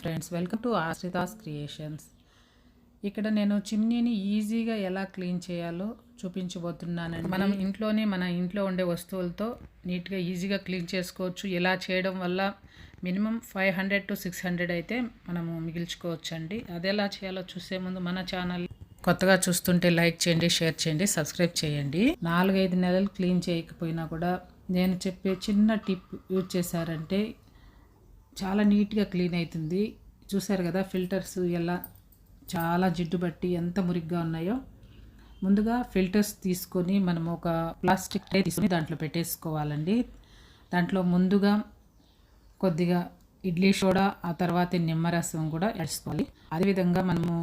Friends, welcome to Ashrita's creations. ఇక్కడ నేను చిమ్నీని ఈజీగా ఎలా క్లీన్ చేయాలో చూపించబోతున్నానండి. మన ఇంట్లో ఉండే వస్తువులతో నీట్గా ఈజీగా క్లీన్ చేసుకోవచ్చు. ఇలా చేయడం వల్ల మినిమం 500 to 600 అయితే మనము మిగిల్చుకోవచ్చు అండి. అది ఎలా చేయాలో చూసే ముందు మన ఛానల్ కొత్తగా చూస్తుంటే లైక్ చేయండి, షేర్ చేయండి, సబ్స్క్రైబ్ చేయండి. 4-5 నెలలు క్లీన్ చేయకపోయినా కూడా నేను చెప్పే చిన్న టిప్ యూజ్ చేశారంటే చాలా నీట్గా క్లీన్ అవుతుంది. చూసారు కదా ఫిల్టర్స్ ఎలా చాలా జిడ్డు బట్టి ఎంత మురిగ్గా ఉన్నాయో. ముందుగా ఫిల్టర్స్ తీసుకొని మనం ఒక ప్లాస్టిక్ ట్రే తీసుకొని దాంట్లో పెట్టేసుకోవాలండి. దాంట్లో ముందుగా కొద్దిగా ఇడ్లీ సోడా, ఆ తర్వాత నిమ్మరసం కూడా వేసుకోవాలి. అదేవిధంగా మనము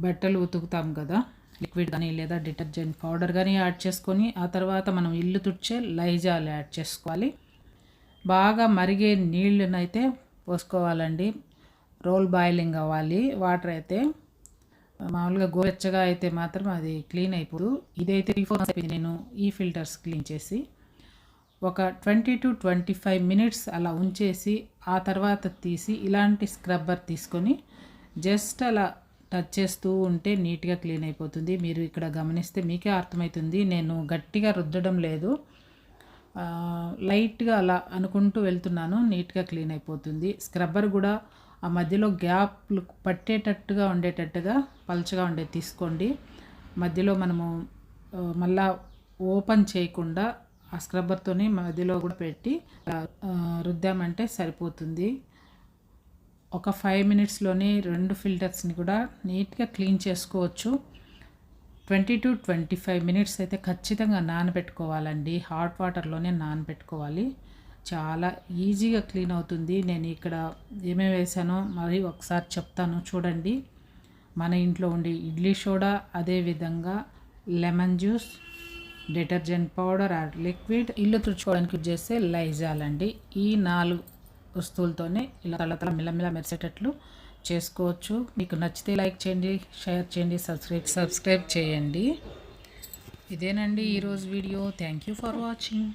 బట్టలు ఉతుకుతాం కదా, లిక్విడ్ కానీ లేదా డిటర్జెంట్ పౌడర్ కానీ యాడ్ చేసుకొని ఆ తర్వాత మనం ఇల్లు తుడిచే లైజాల్ యాడ్ చేసుకోవాలి. బాగా మరిగే నీళ్ళనైతే పోసుకోవాలండి. రోల్ బాయిలింగ్ అవ్వాలి. వాటర్ అయితే మామూలుగా గోరెచ్చగా అయితే మాత్రం అది క్లీన్ అయిపోదు. ఇదైతే 3-4 అయిపోయింది నేను ఈ ఫిల్టర్స్ క్లీన్ చేసి. ఒక 20 to 25 minutes అలా ఉంచేసి ఆ తర్వాత తీసి ఇలాంటి స్క్రబ్బర్ తీసుకొని జస్ట్ అలా టచ్ చేస్తూ ఉంటే నీట్గా క్లీన్ అయిపోతుంది. మీరు ఇక్కడ గమనిస్తే మీకే అర్థమవుతుంది. నేను గట్టిగా రుద్దడం లేదు, లైట్గా అలా అనుకుంటూ వెళ్తున్నాను, నీట్గా క్లీన్ అయిపోతుంది. స్క్రబ్బర్ కూడా ఆ మధ్యలో గ్యాప్లు పట్టేటట్టుగా ఉండేటట్టుగా పల్చగా ఉండేది తీసుకోండి. మధ్యలో మనము మళ్ళా ఓపెన్ చేయకుండా ఆ స్క్రబ్బర్తోని మధ్యలో కూడా పెట్టి రుద్దామంటే సరిపోతుంది. ఒక 5 minutesలోనే 2 ఫిల్టర్స్ని కూడా నీట్గా క్లీన్ చేసుకోవచ్చు. 20 to 25 minutes అయితే ఖచ్చితంగా నానబెట్టుకోవాలండి. హాట్ వాటర్లోనే నానబెట్టుకోవాలి. చాలా ఈజీగా క్లీన్ అవుతుంది. నేను ఇక్కడ ఏమేమి వేసానో మరి ఒకసారి చెప్తాను చూడండి. మన ఇంట్లో ఉండే ఇడ్లీ సోడా, అదేవిధంగా lemon juice, detergent powder are liquid, ఇల్లు తుడుచుకోవడానికి యూజ్ చేసే లైజాల్ అండి. ఈ 4 వస్తువులతోనే ఇలా తల మిలమిలా మెరిసేటట్లు చేసుకోవచ్చు. మీకు నచ్చితే లైక్ చేయండి, షేర్ చేయండి, సబ్స్క్రైబ్ చేయండి. ఇదేనండి ఈరోజు video. Thank you for watching.